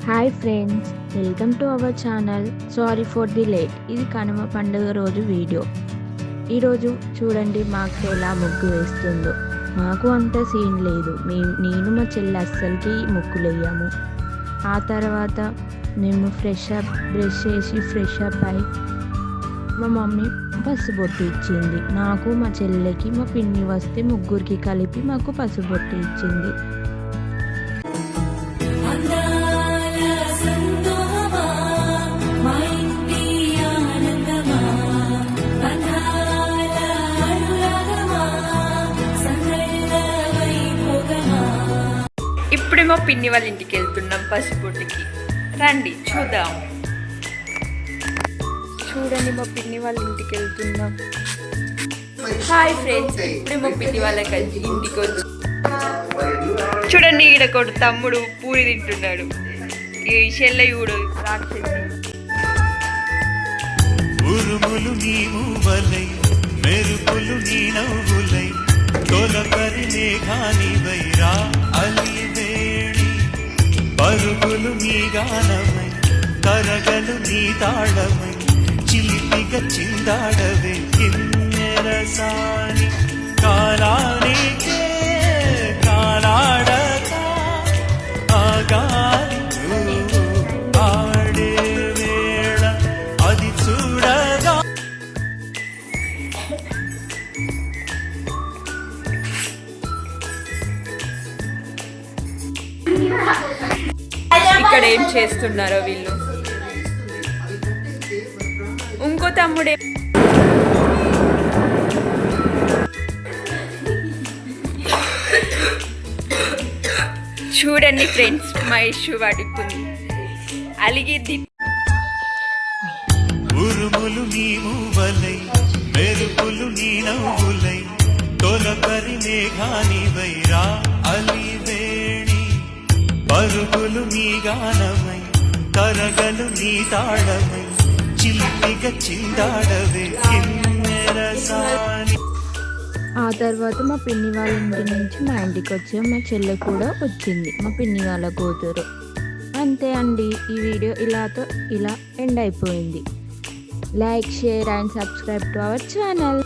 Hi friends, welcome to our channel. Sorry for the late. ఇది కనుమ పండుగ రోజు video. ఈరోజు చూడండి మాకు ఎలా ముగ్గు వేస్తుందో. మాకు అంత సీన్ లేదు. నేను మా చెల్లి అస్సలకి ముగ్గులు వేయము. ఆ తర్వాత మేము బ్రష్ చేసి ఫ్రెష్ అప్ అయి మా మమ్మీ పసుబొట్టు ఇచ్చింది. నాకు మా చెల్లెకి మా పిన్ని వస్తే ముగ్గురికి కలిపి మాకు పసుబొట్టు ఇచ్చింది. ఇప్పుడేమో పిన్ని వాళ్ళ ఇంటికి వెళ్తున్నాం పసుపుటికి. రండి చూద్దాం. చూడండి మా పిన్ని వాళ్ళ ఇంటికి వెళ్తున్నాం. హాయ్ ఫ్రెండ్స్, ఇప్పుడేమో పిన్ని వాళ్ళ ఇంటికి వచ్చి చూడండి ఈడ కొడు తమ్ముడు పూరి తింటున్నాడు. ఈ చెల్లెయుడు రాక్షసి. ఉరుములు నీవు వలై మెరుపులు నీ నవ్వులై తొలకరి మేఘానివై రా అలివేణి పరుగులు నీ గానమై కరగలు నీ తాళమై చిలిపిగా చిందాడవే కిన్నెరసాని కాలానికే కాలాడక ఆగాలి ఆడే వేళ అది చూడగా ఇక్కడ ఏం చేస్తున్నారో వీళ్ళు. ఇంకో తమ్ముడే చూడండి ఫ్రెండ్స్, మా ఇష్యూ పడుకుంది అలిగిద్ది. ఉరుములు నీవు వలై మెరుపులు నీ నవ్వులై తొలకరి మేఘానివై రా అలివేణి పరుగులు నీ గానమై కరగలు నీ తాళమై చిలిపిగా చిందాడవే కిన్నెరసాని. ఆ తర్వాత మా పిన్ని వాళ్ళ ఇంటి నుంచి మా ఇంటికి వచ్చాం. మా చెల్లె కూడా వచ్చింది, మా పిన్ని వాళ్ళ కూతురు. అంతే అండి, ఈ వీడియో ఇలా ఎండ్ అయిపోయింది. Like, share and subscribe to our channel.